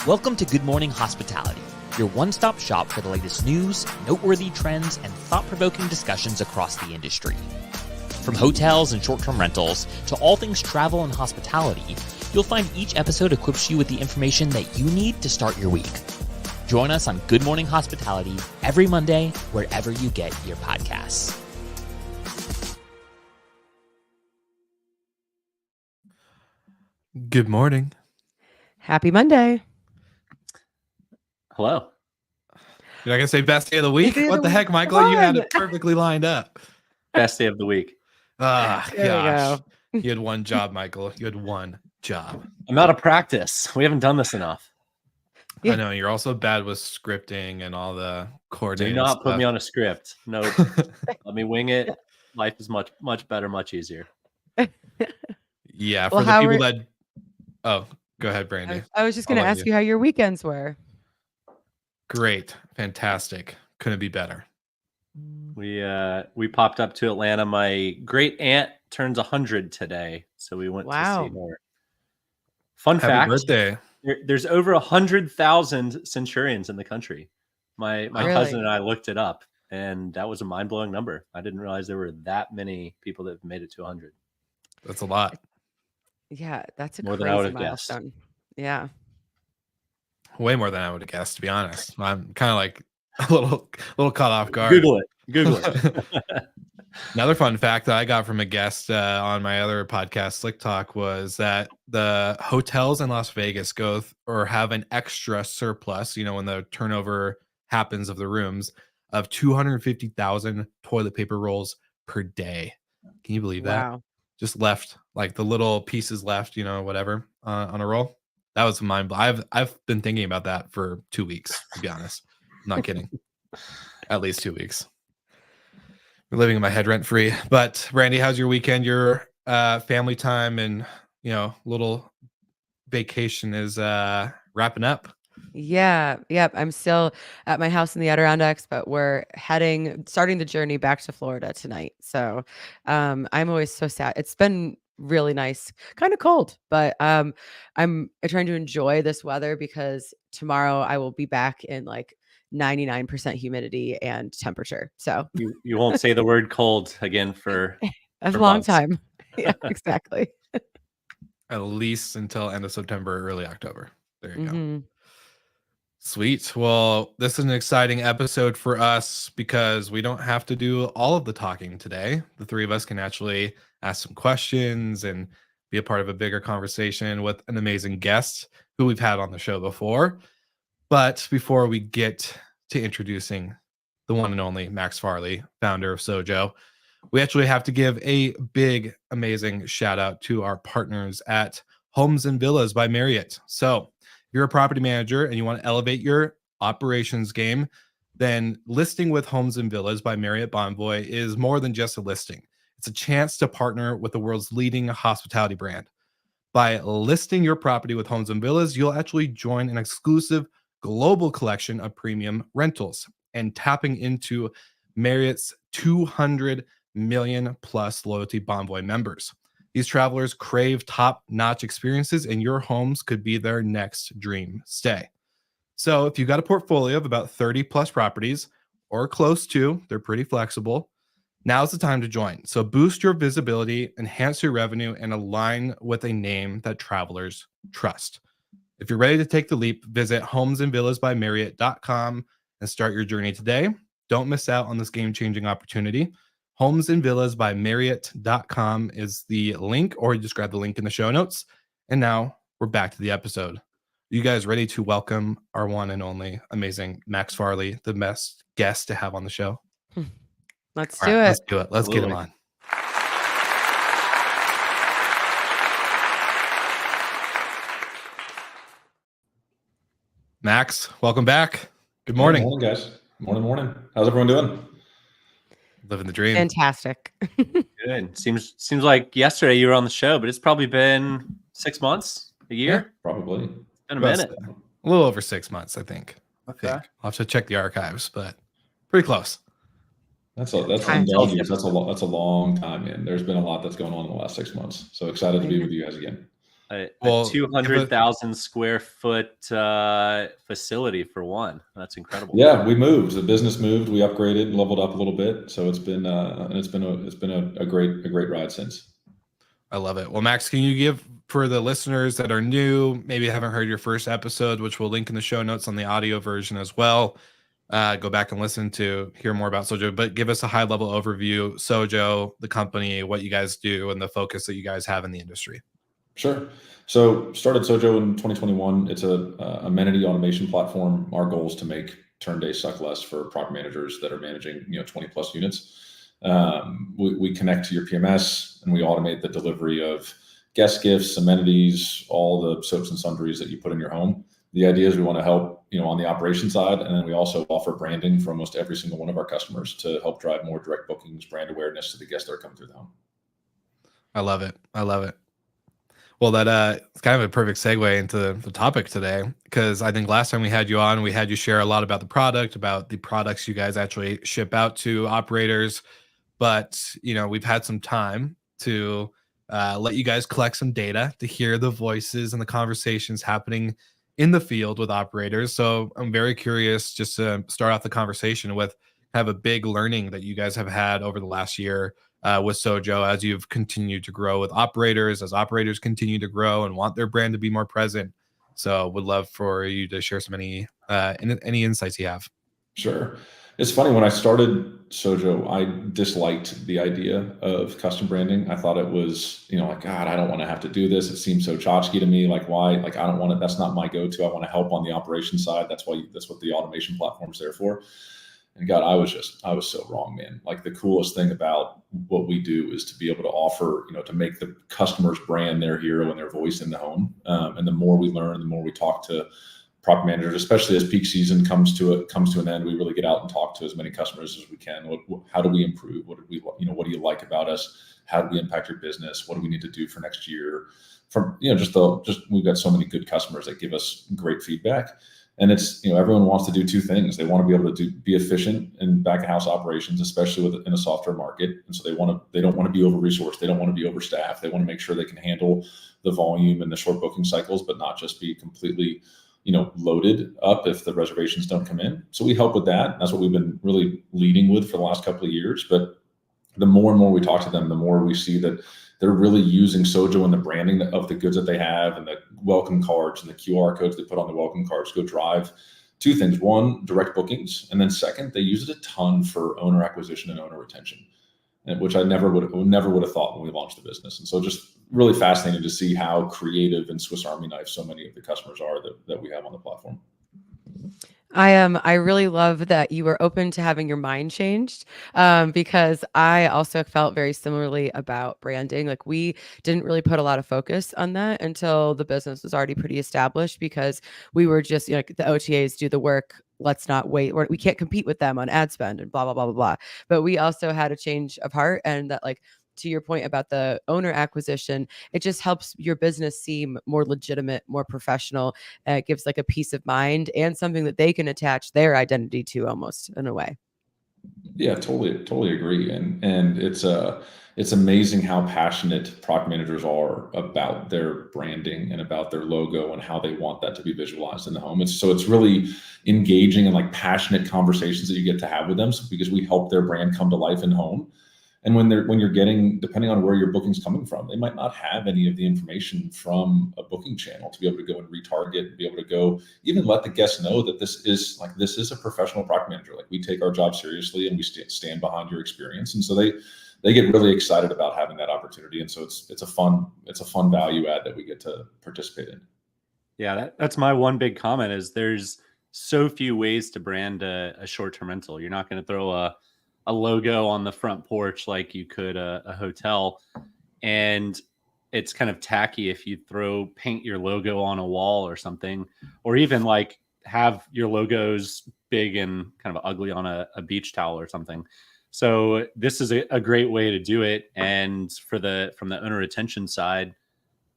Welcome to Good Morning Hospitality, your one-stop shop for the latest news, noteworthy trends, and thought-provoking discussions across the industry. From hotels and short-term rentals to all things travel and hospitality, you'll find each episode equips you with the information that you need to start your week. Join us on Good Morning Hospitality every Monday, wherever you get your podcasts. Good morning. Happy Monday. Hello. You're not going to say best day of the week? What the heck, Michael? You had it perfectly lined up. Best day of the week. Ah, There gosh. You had one job, Michael. You had one job. I'm out of practice. We haven't done this enough. Yeah. I know. You're also bad with scripting and all the coordinating Do not stuff. put me on a script. No, let me wing it. Life is much better, much easier. Yeah, for Well, the how people were- that... Oh, go ahead, Brandy. I was just going to I'll let ask you how your weekends were. Great. Fantastic. Couldn't be better. We popped up to Atlanta. My great aunt turns 100 today, so we went to Wow. see her. Fun Happy fact: birthday. there's over 100,000 centurions in the country. My Really? cousin and I looked it up, and that was a mind blowing number. I didn't realize there were that many people that have made it to 100. That's a lot. Yeah, that's a More than I would crazy have guessed. milestone. Yeah. Way more than I would have guessed, to be honest. I'm kind of like a little caught off guard. Google it. Another fun fact that I got from a guest on my other podcast, Slick Talk, was that the hotels in Las Vegas or have an extra surplus, when the turnover happens of the rooms, of 250,000 toilet paper rolls per day. Can you believe that? Wow. Just left, like the little pieces left, whatever, on a roll. That was mind-blowing. I've been thinking about that for 2 weeks, to be honest. I'm not kidding. At least 2 weeks. We're living in my head rent free. But Brandy, how's your weekend? Your family time and little vacation is wrapping up. Yeah. Yep. I'm still at my house in the Adirondacks, but we're starting the journey back to Florida tonight. So I'm always so sad. It's been really nice, kind of cold, but I'm trying to enjoy this weather because tomorrow I will be back in like 99% humidity and temperature. So You won't say the word cold again for a for long months. time. Yeah, exactly. At least until end of September, early October. There you go. Mhm. Sweet. Well, this is an exciting episode for us because we don't have to do all of the talking today. The three of us can actually ask some questions and be a part of a bigger conversation with an amazing guest who we've had on the show before. But before we get to introducing the one and only Max Farley, founder of Sojo, we actually have to give a big, amazing shout out to our partners at Homes and Villas by Marriott. So if you're a property manager and you want to elevate your operations game, then listing with Homes and Villas by Marriott Bonvoy is more than just a listing. It's a chance to partner with the world's leading hospitality brand. By listing your property with Homes and Villas, you'll actually join an exclusive global collection of premium rentals and tapping into Marriott's 200 million plus loyalty Bonvoy members. These travelers crave top-notch experiences, and your homes could be their next dream stay. So if you've got a portfolio of about 30 plus properties or close to, they're pretty flexible, now's the time to join. So boost your visibility, enhance your revenue, and align with a name that travelers trust. If you're ready to take the leap, visit homesandvillasbymarriott.com and start your journey today. Don't miss out on this game-changing opportunity. Homesandvillasbymarriott.com is the link, or you just grab the link in the show notes. And now we're back to the episode. Are you guys ready to welcome our one and only amazing Max Farley, the best guest to have on the show? Let's All do right, it. Let's do it. Let's get him on. Max, welcome back. Good morning. Good morning, guys. Morning. How's everyone doing? Living the dream. Fantastic. Good. Seems like yesterday you were on the show, but it's probably been 6 months, a year. Probably. It's been a Well, minute. A little over 6 months, I think. Okay. I'll have to check the archives, but pretty close. That's Time indulgence. tells That's a long time, man. There's been a lot that's going on in the last 6 months. So excited to be with you guys again. A Well, 200,000 square foot facility for one. That's incredible. Yeah, we moved. The business moved. We upgraded, leveled up a little bit. So it's been a great ride since. I love it. Well, Max, can you give, for the listeners that are new, maybe haven't heard your first episode, which we'll link in the show notes on the audio version as well. Go back and listen to hear more about Sojo, but give us a high level overview, Sojo, the company, what you guys do, and the focus that you guys have in the industry. Sure. So started Sojo in 2021. It's a amenity automation platform. Our goal is to make turn days suck less for property managers that are managing 20 plus units. We connect to your PMS and we automate the delivery of guest gifts, amenities, all the soaps and sundries that you put in your home. The idea is we want to help on the operation side, and then we also offer branding for almost every single one of our customers to help drive more direct bookings, brand awareness to the guests that are coming through the home. I love it. Well, that it's kind of a perfect segue into the topic today, because I think last time we had you on, we had you share a lot about the product, about the products you guys actually ship out to operators. But, we've had some time to let you guys collect some data, to hear the voices and the conversations happening in the field with operators. So I'm very curious, just to start off the conversation with kind of a big learning that you guys have had over the last year with Sojo, as you've continued to grow with operators, as operators continue to grow and want their brand to be more present. So would love for you to share any insights you have. Sure. It's funny, when I started Sojo, I disliked the idea of custom branding. I thought it was, God, I don't want to have to do this. It seems so tchotchke to me. Like, why? Like, I don't want it. That's not my go-to. I want to help on the operations side. That's what the automation platform is there for. And God, I was so wrong, man. Like, the coolest thing about what we do is to be able to offer, to make the customer's brand their hero and their voice in the home. And the more we learn, the more we talk to property managers, especially as peak season comes to an end, we really get out and talk to as many customers as we can. How do we improve? What do you like about us? How do we impact your business? What do we need to do for next year? We've got so many good customers that give us great feedback. And it's, everyone wants to do two things. They want to be able to be efficient in back of house operations, especially in a software market. And so they don't want to be over resourced. They don't want to be overstaffed. They want to make sure they can handle the volume and the short booking cycles, but not just be completely loaded up if the reservations don't come in. So we help with that. That's what we've been really leading with for the last couple of years. But the more and more we talk to them, the more we see that they're really using Sojo and the branding of the goods that they have and the welcome cards and the QR codes they put on the welcome cards go drive two things. One, direct bookings. And then second, they use it a ton for owner acquisition and owner retention, which I never would have thought when we launched the business. And so just really fascinating to see how creative and Swiss Army knife so many of the customers are that we have on the platform. I really love that you were open to having your mind changed, because I also felt very similarly about branding. Like, we didn't really put a lot of focus on that until the business was already pretty established, because we were just, the OTAs do the work. Let's not wait. We can't compete with them on ad spend and blah, blah, blah, blah, blah. But we also had a change of heart, and that, like, to your point about the owner acquisition, it just helps your business seem more legitimate, more professional. It gives like a peace of mind and something that they can attach their identity to, almost in a way. Yeah, totally agree. And it's amazing how passionate product managers are about their branding and about their logo and how they want that to be visualized in the home. It's really engaging and like passionate conversations that you get to have with them, because we help their brand come to life in home. And when you're getting, depending on where your booking's coming from, they might not have any of the information from a booking channel to be able to go and retarget and be able to go even let the guests know that this is a professional product manager. Like, we take our job seriously and we stand behind your experience. And so they get really excited about having that opportunity. And so it's a fun value add that we get to participate in. Yeah, that's my one big comment is there's so few ways to brand a short-term rental. You're not going to throw a logo on the front porch like you could a hotel, and it's kind of tacky if you paint your logo on a wall or something, or even like have your logos big and kind of ugly on a beach towel or something. So this is a great way to do it. And from the owner retention side,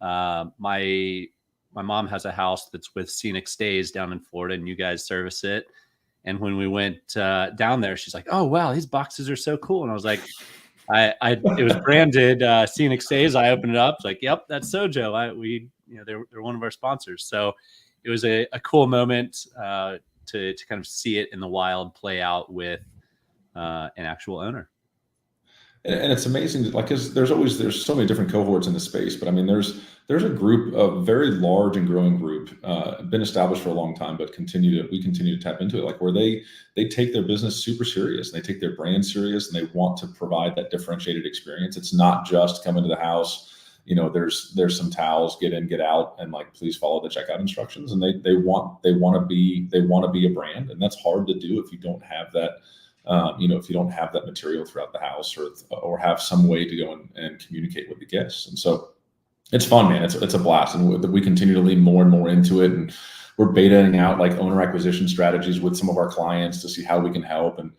my mom has a house that's with Scenic Stays down in Florida, and you guys service it. And when we went down there, she's like, "Oh, wow, these boxes are so cool." And I was like, it was branded Scenic Stays. I opened it up. It's like, "Yep, that's Sojo. We they're one of our sponsors. So it was a cool moment to kind of see it in the wild play out with an actual owner. And it's amazing, like, because there's so many different cohorts in the space, but I mean, there's a group, a very large and growing group, been established for a long time, but we continue to tap into it, like where they take their business super serious, and they take their brand serious, and they want to provide that differentiated experience. It's not just come into the house, there's some towels, get in, get out, and like, please follow the checkout instructions. And they want to be a brand, and that's hard to do if you don't have that. If you don't have that material throughout the house, or have some way to go and communicate with the guests. And so it's fun, man. It's a blast. And we continue to lean more and more into it. And we're betaing out like owner acquisition strategies with some of our clients to see how we can help. And,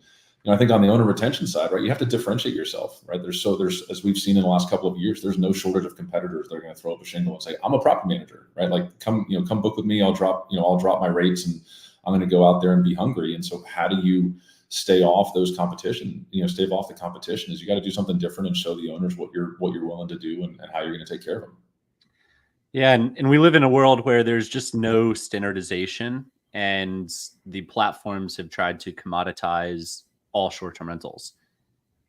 I think on the owner retention side, right, you have to differentiate yourself, right? There's, as we've seen in the last couple of years, there's no shortage of competitors that are going to throw up a shingle and say, I'm a property manager, right? Like, come book with me. I'll drop my rates, and I'm going to go out there and be hungry. And so how do you stay off the competition is you got to do something different and show the owners what you're willing to do, and how you're going to take care of them. Yeah. And we live in a world where there's just no standardization, and the platforms have tried to commoditize all short-term rentals.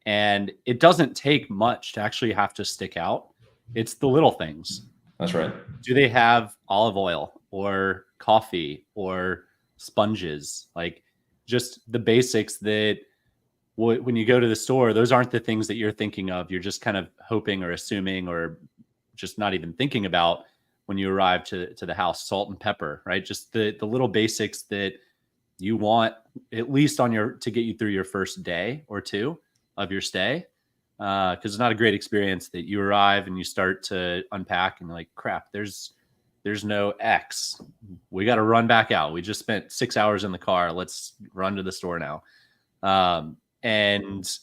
And it doesn't take much to actually have to stick out. It's the little things. That's right. Do they have olive oil or coffee or sponges? Like, just the basics that when you go to the store, those aren't the things that you're thinking of. You're just kind of hoping or assuming, or just not even thinking about when you arrive to the house. Salt and pepper, right? Just the little basics that you want, at least to get you through your first day or two of your stay. Because it's not a great experience that you arrive and you start to unpack and you're like, crap, there's no X. We got to run back out. We just spent 6 hours in the car. Let's run to the store now. And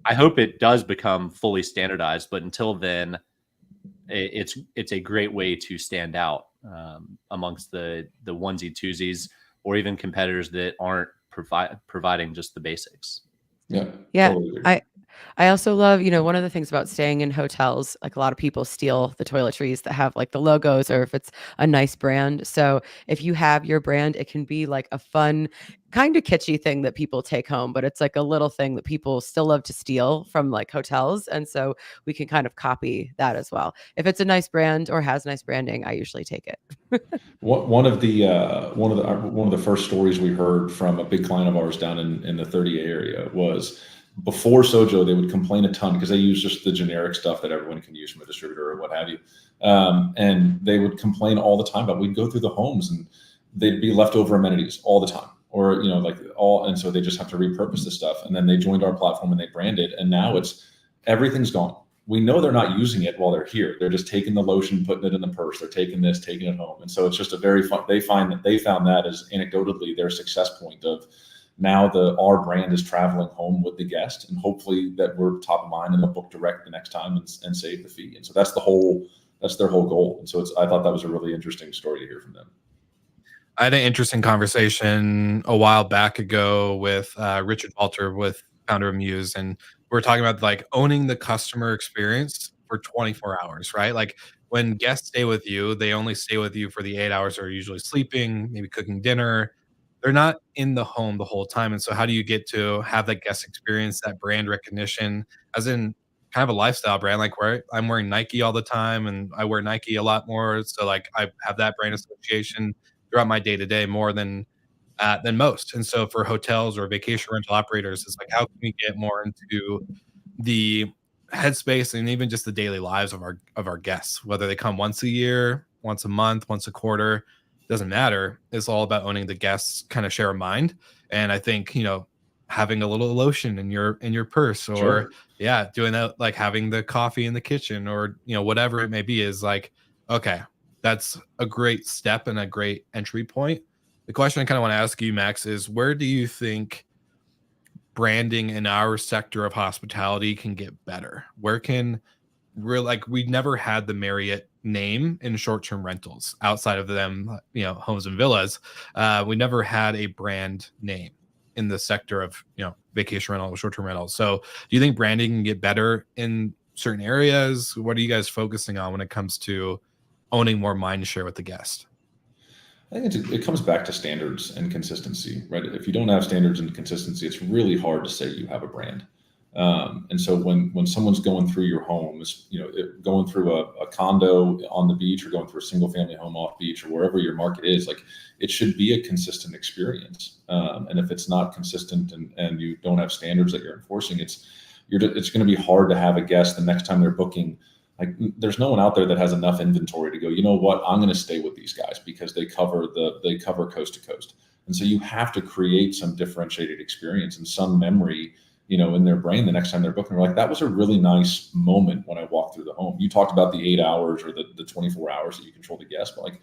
I hope it does become fully standardized, but until then, it's a great way to stand out amongst the onesie twosies, or even competitors that aren't providing just the basics. Yeah. Totally. I also love, one of the things about staying in hotels, like a lot of people steal the toiletries that have like the logos, or if it's a nice brand. So if you have your brand, it can be like a fun, kind of kitschy thing that people take home, but it's like a little thing that people still love to steal from like hotels. And so we can kind of copy that as well. If it's a nice brand or has nice branding, I usually take it. One of the first stories we heard from a big client of ours down in the 30A area was, before Sojo, they would complain a ton because they use just the generic stuff that everyone can use from a distributor or what have you. And they would complain all the time about, we'd go through the homes and they'd be leftover amenities all the time, or, and so they just have to repurpose the stuff. And then they joined our platform and they branded, and now everything's gone. We know they're not using it while they're here. They're just taking the lotion, putting it in the purse. They're taking this, taking it home. And so it's just a very fun, they found that as anecdotally their success point of, now our brand is traveling home with the guest, and hopefully that we're top of mind and they'll book direct the next time and save the fee. And so that's their whole goal. And so I thought that was a really interesting story to hear from them. I had an interesting conversation a while back ago with Richard Walter, with founder of Muse, and we're talking about like owning the customer experience for 24 hours, right? Like, when guests stay with you, they only stay with you for the 8 hours they're usually sleeping, maybe cooking dinner. They're not in the home the whole time. And so how do you get to have that guest experience, that brand recognition, as in kind of a lifestyle brand, like where I'm wearing Nike all the time, and I wear Nike a lot more. So like I have that brand association throughout my day to day more than most. And so for hotels or vacation rental operators, it's like, how can we get more into the headspace and even just the daily lives of our guests, whether they come once a year, once a month, once a quarter, doesn't matter. It's all about owning the guests, kind of share a mind. And I think, having a little lotion in your purse, or Sure. Doing that, like having the coffee in the kitchen, or, whatever it may be, is like, okay, that's a great step and a great entry point. The question I kind of want to ask you, Max, is where do you think branding in our sector of hospitality can get better? Where can we never had the Marriott name in short-term rentals outside of them, homes and villas. We never had a brand name in the sector of, vacation rental, short-term rentals. So do you think branding can get better in certain areas? What are you guys focusing on when it comes to owning more mind share with the guest? I think it comes back to standards and consistency, right? If you don't have standards and consistency, it's really hard to say you have a brand. And so when someone's going through your homes, going through a condo on the beach or going through a single family home off beach or wherever your market is, like it should be a consistent experience. And if it's not consistent and you don't have standards that you're enforcing, it's going to be hard to have a guest the next time they're booking. Like there's no one out there that has enough inventory to go, you know what, I'm going to stay with these guys because they cover coast to coast. And so you have to create some differentiated experience and some memory, in their brain the next time they're booking. We're like, that was a really nice moment when I walked through the home. You talked about the 8 hours or the 24 hours that you control the guest, but like,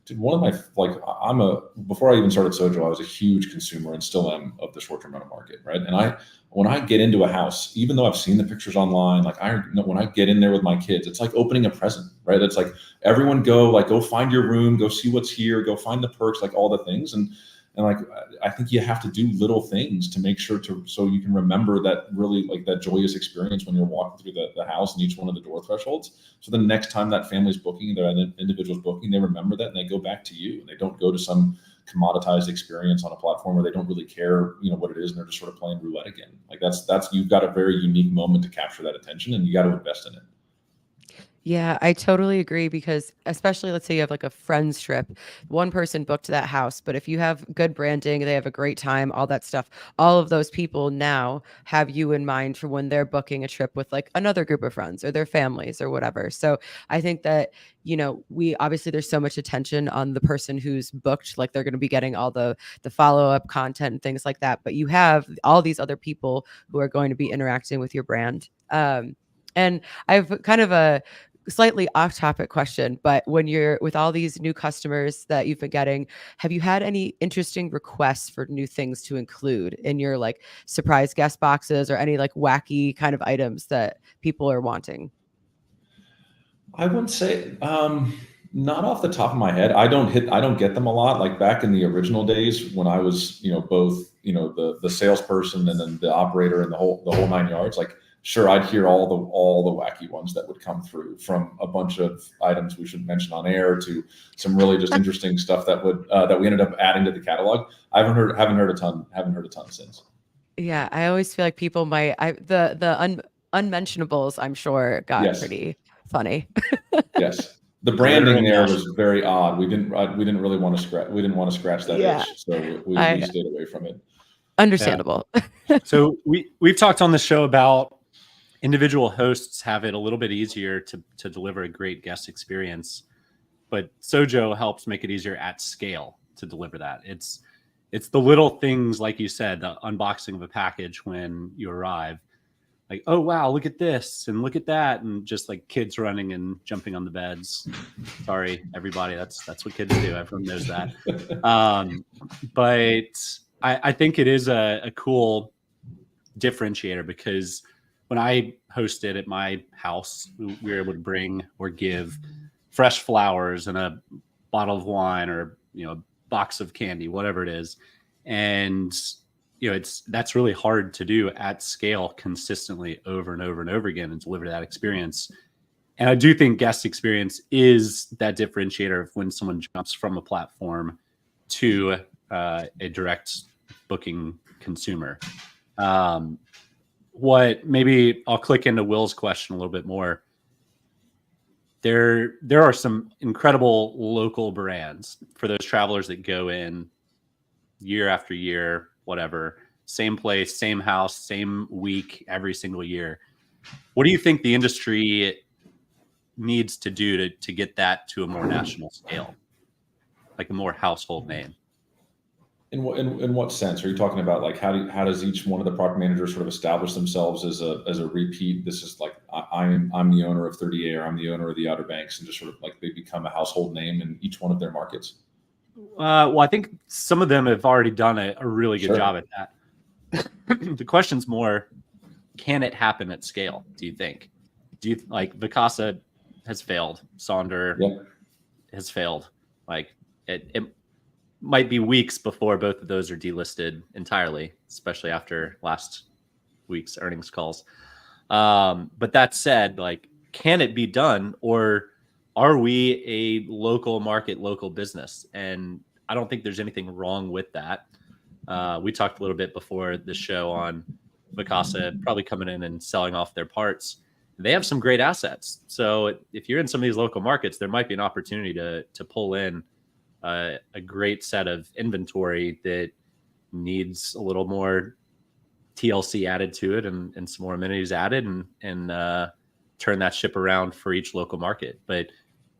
dude, before I even started Sojo, I was a huge consumer and still am of the short-term rental market, right? And when I get into a house, even though I've seen the pictures online, like when I get in there with my kids, it's like opening a present, right? It's like everyone go find your room, go see what's here, go find the perks, like all the things. And like, I think you have to do little things to make sure so you can remember that really like that joyous experience when you're walking through the house and each one of the door thresholds. So the next time that family's booking, that individual's booking, they remember that and they go back to you and they don't go to some commoditized experience on a platform where they don't really care, what it is. And they're just sort of playing roulette again. Like that's, you've got a very unique moment to capture that attention and you got to invest in it. Yeah, I totally agree because especially let's say you have like a friends trip, one person booked that house, but if you have good branding, they have a great time, all that stuff, all of those people now have you in mind for when they're booking a trip with like another group of friends or their families or whatever. So I think that, we obviously there's so much attention on the person who's booked, like they're going to be getting all the follow-up content and things like that, but you have all these other people who are going to be interacting with your brand. And I've kind of a slightly off topic question, but when you're with all these new customers that you've been getting, have you had any interesting requests for new things to include in your like surprise guest boxes or any like wacky kind of items that people are wanting? I wouldn't say, not off the top of my head. I don't get them a lot. Like back in the original days when I was, both, the salesperson and then the operator and the whole 9 yards, like, sure, I'd hear all the wacky ones that would come through, from a bunch of items we shouldn't mention on air to some really just interesting stuff that we ended up adding to the catalog. I haven't heard a ton since. Yeah, I always feel like people might. The unmentionables, I'm sure, got pretty funny. Yes, the branding there was very odd. We didn't really want to scratch. We didn't want to scratch that itch, so we stayed away from it. Understandable. Yeah. So we've talked on the show about individual hosts have it a little bit easier to deliver a great guest experience, but Sojo helps make it easier at scale to deliver that. It's the little things, like you said, the unboxing of a package when you arrive, like, oh wow, look at this and look at that, and just like kids running and jumping on the beds. Sorry, everybody, that's what kids do. Everyone knows that. But I think it is a cool differentiator because when I hosted at my house, we were able to bring or give fresh flowers and a bottle of wine or, a box of candy, whatever it is. And, that's really hard to do at scale consistently over and over and over again and deliver that experience. And I do think guest experience is that differentiator of when someone jumps from a platform to a direct booking consumer. What maybe I'll click into Will's question a little bit more. There are some incredible local brands for those travelers that go in year after year, whatever, same place, same house, same week, every single year. What do you think the industry needs to do to get that to a more national scale, like a more household name? In what sense are you talking about? Like how does each one of the product managers sort of establish themselves as a repeat? This is like I'm the owner of 30A or I'm the owner of the Outer Banks, and just sort of like they become a household name in each one of their markets. Well, I think some of them have already done a really good job at that. The question's more, can it happen at scale? Do you think? Like Vacasa has failed, Sonder has failed. Like it might be weeks before both of those are delisted entirely, especially after last week's earnings calls. But that said, like, can it be done, or are we a local market, local business? And I don't think there's anything wrong with that. We talked a little bit before the show on Mikasa probably coming in and selling off their parts. They have some great assets. So if you're in some of these local markets, there might be an opportunity to pull in a great set of inventory that needs a little more TLC added to it and some more amenities added and turn that ship around for each local market. But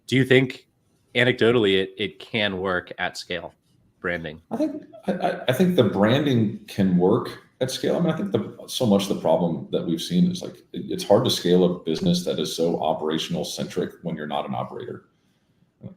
do you think anecdotally it can work at scale, branding? I think the branding can work at scale. I mean, I think so much the problem that we've seen is like it's hard to scale a business that is so operational centric when you're not an operator.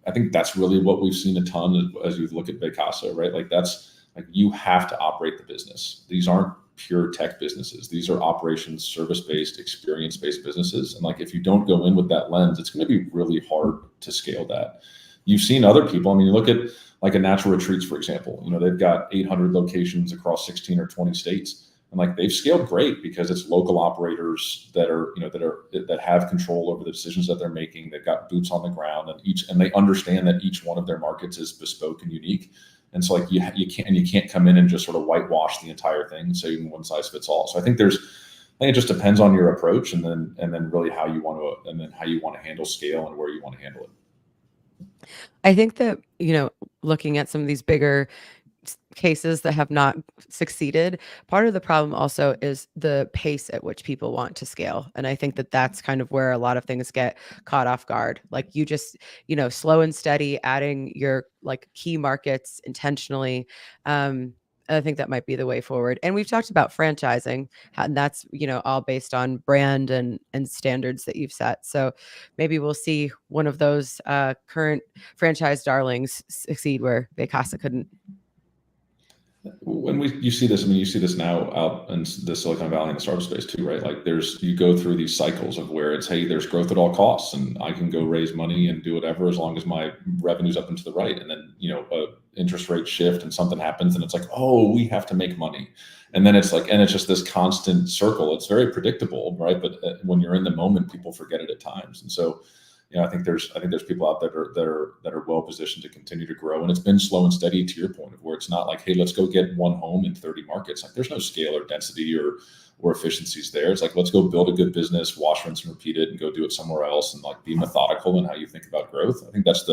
I think that's really what we've seen a ton as you look at Vacasa, right? Like that's like you have to operate the business. These aren't pure tech businesses. These are operations, service-based, experience-based businesses. And like if you don't go in with that lens, it's going to be really hard to scale that. You've seen other people. I mean, you look at like a Natural Retreats, for example. You know, they've got 800 locations across 16 or 20 states. And like they've scaled great because it's local operators that are, you know, that have control over the decisions that they're making. They've got boots on the ground, and they understand that each one of their markets is bespoke and unique. And so like you can't come in and just sort of whitewash the entire thing and say even one size fits all. So I think it just depends on your approach and then really how you want to handle scale and where you want to handle it. I think that, looking at some of these bigger cases that have not succeeded, part of the problem also is the pace at which people want to scale. And I think that that's kind of where a lot of things get caught off guard. Like you just, slow and steady, adding your like key markets intentionally. I think that might be the way forward. And we've talked about franchising, and that's, all based on brand and standards that you've set. So maybe we'll see one of those current franchise darlings succeed where Vacasa couldn't. When you see this, I mean, you see this now out in the Silicon Valley and the startup space too, right? Like you go through these cycles of where it's, hey, there's growth at all costs and I can go raise money and do whatever as long as my revenue's up and to the right. And then, a interest rate shift and something happens and it's like, oh, we have to make money. And then it's like, and it's just this constant circle. It's very predictable, right? But when you're in the moment, people forget it at times. And so, I think there's people out there that are well positioned to continue to grow, and it's been slow and steady to your point of where it's not like, hey, let's go get one home in 30 markets. Like there's no scale or density or efficiencies there. It's like let's go build a good business, wash, rinse, and repeat it, and go do it somewhere else, and like be methodical in how you think about growth. I think that's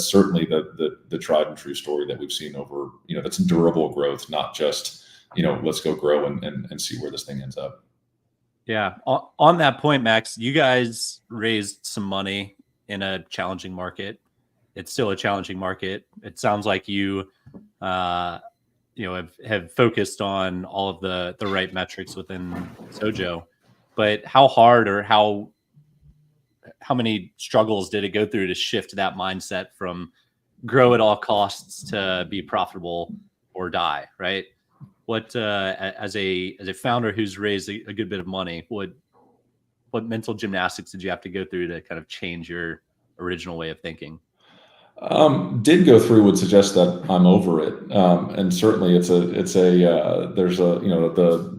certainly the tried and true story that we've seen over that's durable growth, not just let's go grow and see where this thing ends up. Yeah. On that point, Max, you guys raised some money in a challenging market. It's still a challenging market. It sounds like you, have focused on all of the right metrics within Sojo. But how hard or how many struggles did it go through to shift that mindset from grow at all costs to be profitable or die, right? What as a founder who's raised a good bit of money, what mental gymnastics did you have to go through to kind of change your original way of thinking? Did go through would suggest that I'm over it, and certainly there's the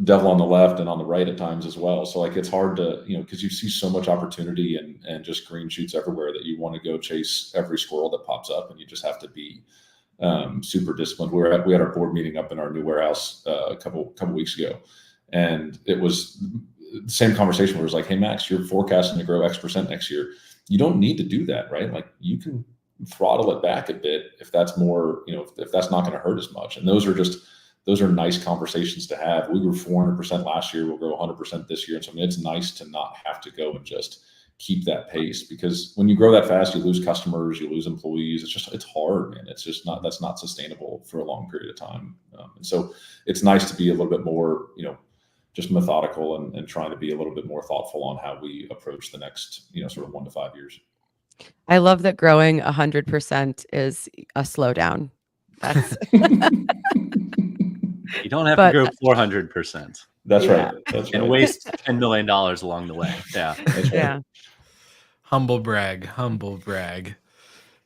devil on the left and on the right at times as well. So like it's hard to because you see so much opportunity and just green shoots everywhere that you want to go chase every squirrel that pops up, and you just have to be super disciplined. We had our board meeting up in our new warehouse a couple weeks ago, and it was the same conversation where it was like, hey Max, you're forecasting to grow X% next year. You don't need to do that, right? Like you can throttle it back a bit if that's more, if that's not going to hurt as much. And those are nice conversations to have. We grew 400% last year. We'll grow 100% this year. And so it's nice to not have to go and just keep that pace, because when you grow that fast, you lose customers, you lose employees. It's hard, man. That's not sustainable for a long period of time. And so it's nice to be a little bit more, just methodical and trying to be a little bit more thoughtful on how we approach the next, sort of 1 to 5 years. I love that growing 100% is a slowdown. That's you don't have to grow 400%. That's right. And waste $10 million along the way. Yeah. That's right. yeah. Humble brag. You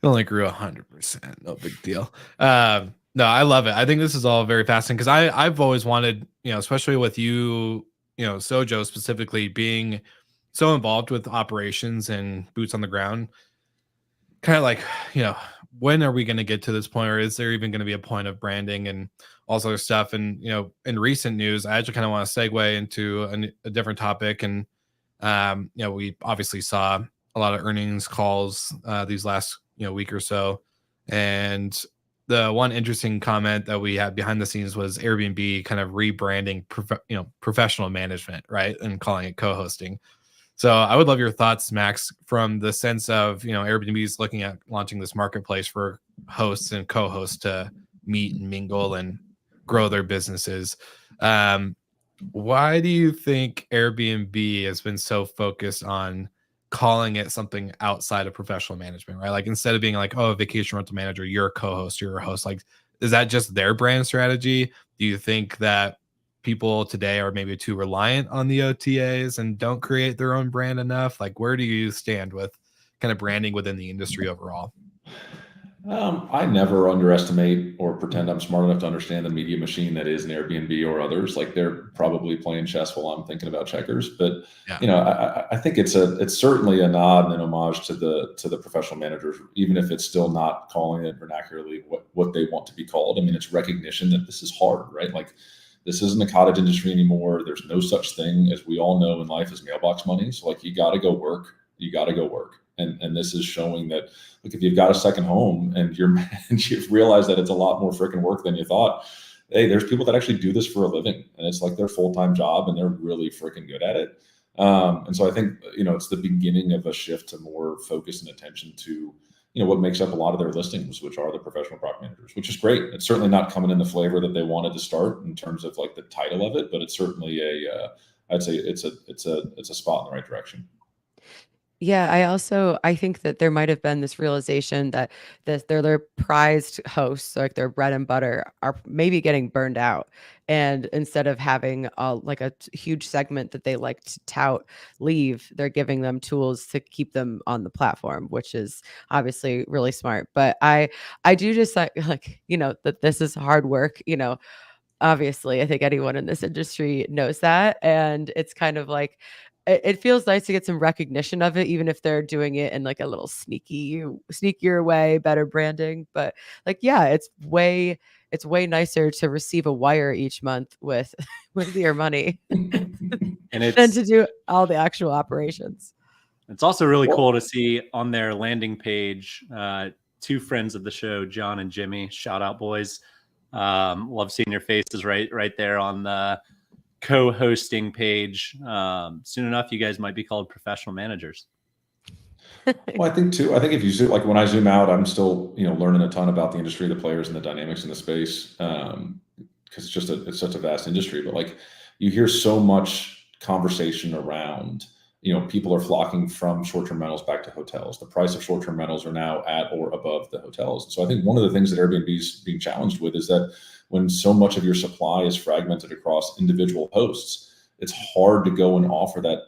only grew 100%. No big deal. No, I love it. I think this is all very fascinating because I've always wanted, especially with you, Sojo specifically being so involved with operations and boots on the ground. kind of like, when are we going to get to this point, or is there even going to be a point of branding and all this other stuff? And, in recent news, I actually kind of want to segue into a different topic. And, we obviously saw a lot of earnings calls these last, week or so. And the one interesting comment that we had behind the scenes was Airbnb kind of rebranding, professional management, right? And calling it co-hosting. So I would love your thoughts, Max, from the sense of, Airbnb is looking at launching this marketplace for hosts and co-hosts to meet and mingle and grow their businesses. Why do you think Airbnb has been so focused on calling it something outside of professional management, right? Like instead of being like, oh, a vacation rental manager, you're a co-host, you're a host. Like, is that just their brand strategy? Do you think that people today are maybe too reliant on the OTAs and don't create their own brand enough? Like, where do you stand with kind of branding within the industry overall? I never underestimate or pretend I'm smart enough to understand the media machine that is an Airbnb or others. Like they're probably playing chess while I'm thinking about checkers. But I think it's certainly a nod and an homage to the professional managers, even if it's still not calling it vernacularly what they want to be called. I mean, it's recognition that this is hard, right? Like this isn't a cottage industry anymore. There's no such thing, as we all know in life, as mailbox money. So like you got to go work. You got to go work. And this is showing that, look, if you've got a second home and you've realized that it's a lot more freaking work than you thought, hey, there's people that actually do this for a living, and it's like their full-time job, and they're really freaking good at it. And so I think, it's the beginning of a shift to more focus and attention to, what makes up a lot of their listings, which are the professional property managers, which is great. It's certainly not coming in the flavor that they wanted to start in terms of like the title of it, but it's certainly I'd say it's a spot in the right direction. Yeah, I think that there might have been this realization that their prized hosts, like their bread and butter, are maybe getting burned out. And instead of having a huge segment that they like to tout leave, they're giving them tools to keep them on the platform, which is obviously really smart. But I do just like that this is hard work. Obviously, I think anyone in this industry knows that. And it's kind of like, it feels nice to get some recognition of it, even if they're doing it in like a little sneakier way, better branding. But like, yeah, it's way nicer to receive a wire each month with your money And than to do all the actual operations. It's also really cool to see on their landing page, two friends of the show, John and Jimmy. Shout out, boys. Love seeing your faces right there on the co-hosting page. Soon enough, you guys might be called professional managers. Well, I think too. I think if you zoom, like when I zoom out, I'm still learning a ton about the industry, the players, and the dynamics in the space, because it's such a vast industry. But like you hear so much conversation around, people are flocking from short-term rentals back to hotels. The price of short-term rentals are now at or above the hotels. So I think one of the things that Airbnb is being challenged with is that when so much of your supply is fragmented across individual hosts, it's hard to go and offer that.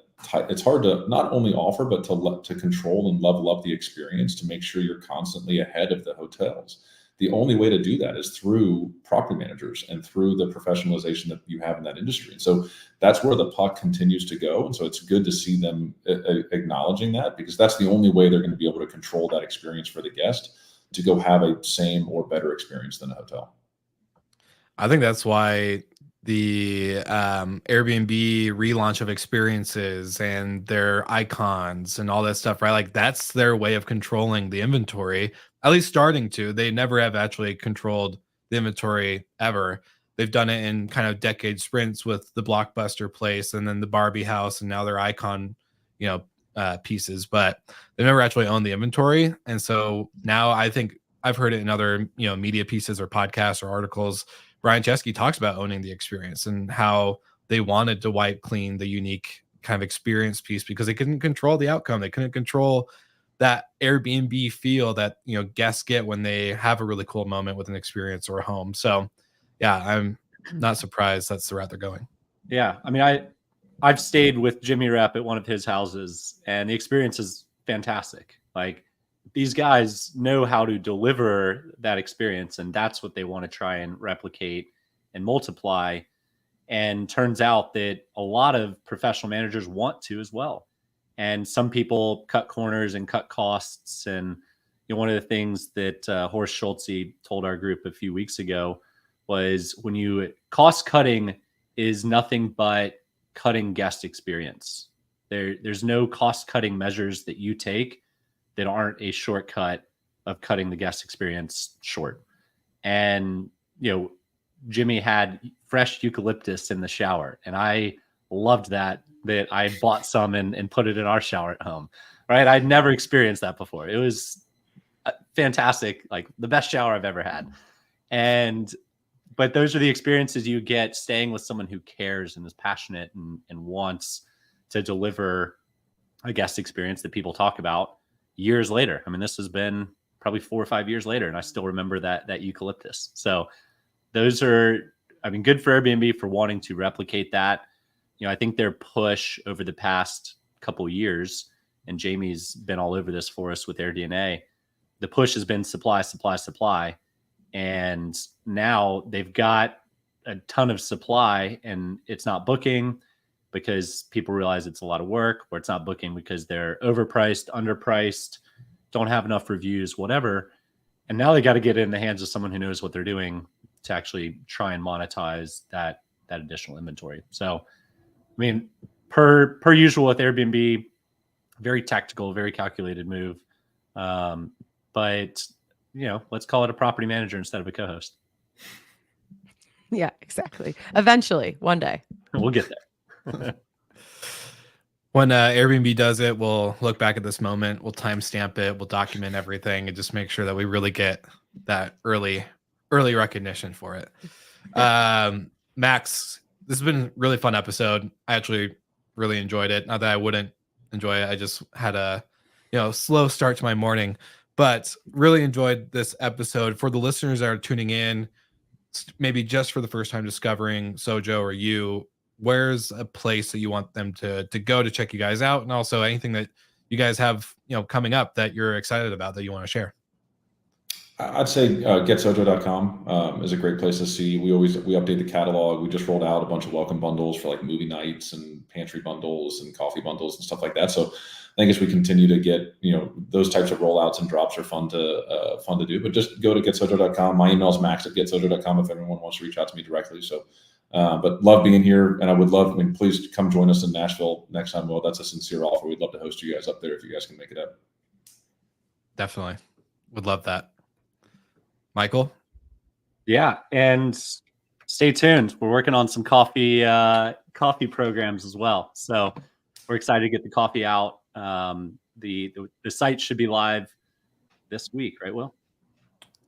It's hard to not only offer, but to control and level up the experience to make sure you're constantly ahead of the hotels. The only way to do that is through property managers and through the professionalization that you have in that industry. And so that's where the puck continues to go. And so it's good to see them acknowledging that, because that's the only way they're going to be able to control that experience for the guest to go have a same or better experience than a hotel. I think that's why the Airbnb relaunch of experiences and their icons and all that stuff, right? Like that's their way of controlling the inventory, at least starting to. They never have actually controlled the inventory ever. They've done it in kind of decade sprints with the Blockbuster place and then the Barbie house and now their icon, pieces, but they never actually owned the inventory. And so now I think I've heard it in other, media pieces or podcasts or articles. Brian Chesky talks about owning the experience and how they wanted to wipe clean the unique kind of experience piece because they couldn't control the outcome. They couldn't control that Airbnb feel that, guests get when they have a really cool moment with an experience or a home. So yeah, I'm not surprised that's the route they're going. Yeah. I mean, I've stayed with Jimmy Rep at one of his houses and the experience is fantastic. Like, these guys know how to deliver that experience, and that's what they want to try and replicate and multiply. And turns out that a lot of professional managers want to as well. And some people cut corners and cut costs and, one of the things that Horst Schulze told our group a few weeks ago was cost cutting is nothing but cutting guest experience. There's no cost cutting measures that you take that aren't a shortcut of cutting the guest experience short. And, Jimmy had fresh eucalyptus in the shower, and I loved that I bought some and put it in our shower at home. Right. I'd never experienced that before. It was fantastic. Like the best shower I've ever had. But those are the experiences you get staying with someone who cares and is passionate and wants to deliver a guest experience that people talk about years later. I mean, this has been probably 4 or 5 years later, and I still remember that eucalyptus. So those are, good for Airbnb for wanting to replicate that. I think their push over the past couple of years, and Jamie's been all over this for us with AirDNA, the push has been supply. And now they've got a ton of supply, and it's not booking because people realize it's a lot of work, or it's not booking because they're overpriced, underpriced, don't have enough reviews, whatever. And now they got to get it in the hands of someone who knows what they're doing to actually try and monetize that additional inventory. So, per usual with Airbnb, very tactical, very calculated move. But let's call it a property manager instead of a co-host. Yeah, exactly. Eventually, one day. We'll get there. When Airbnb does it, we'll look back at this moment, we'll timestamp it, we'll document everything, and just make sure that we really get that early recognition for it. Max, this has been a really fun episode. I actually really enjoyed it. Not that I wouldn't enjoy it. I just had a slow start to my morning, but really enjoyed this episode. For the listeners that are tuning in, maybe just for the first time discovering Sojo or you, where's a place that you want them to go to check you guys out, and also anything that you guys have coming up that you're excited about that you want to share? I'd say getsojo.com is a great place to see. We update the catalog. We just rolled out a bunch of welcome bundles for like movie nights and pantry bundles and coffee bundles and stuff like that. So I think as we continue to get, those types of rollouts and drops are fun to do, but just go to getsojo.com. My email is max@getsojo.com if everyone wants to reach out to me directly. So, but love being here, and I would love, please come join us in Nashville next time. Well, that's a sincere offer. We'd love to host you guys up there if you guys can make it up. Definitely. Would love that. Michael? Yeah, and stay tuned. We're working on some coffee programs as well. So we're excited to get the coffee out. The site should be live this week, right, Will?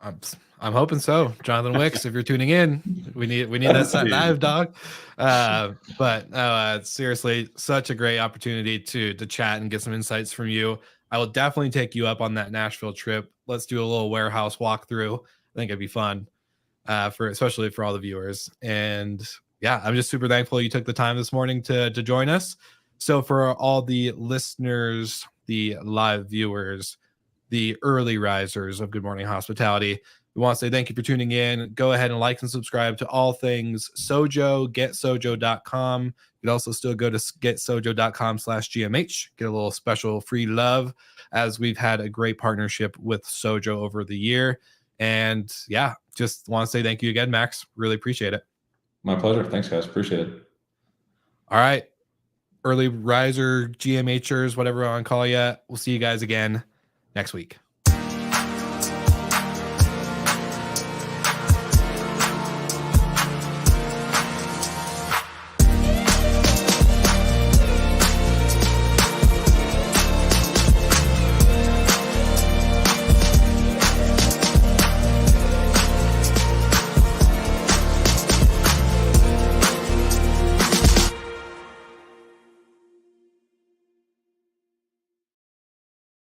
I'm hoping so. Jonathan Wicks, if you're tuning in, we need that site live, dog. But seriously, such a great opportunity to chat and get some insights from you. I will definitely take you up on that Nashville trip. Let's do a little warehouse walkthrough. I think it'd be fun, especially for all the viewers. And yeah, I'm just super thankful you took the time this morning to join us. So for all the listeners, the live viewers, the early risers of Good Morning Hospitality, we want to say thank you for tuning in. Go ahead and like and subscribe to all things Sojo, getsojo.com. You can also still go to getsojo.com/GMH, get a little special free love, as we've had a great partnership with Sojo over the year. And yeah, just want to say thank you again, Max. Really appreciate it. My pleasure. Thanks, guys. Appreciate it. All right. Early riser, GMHers, whatever I want to call you. We'll see you guys again next week.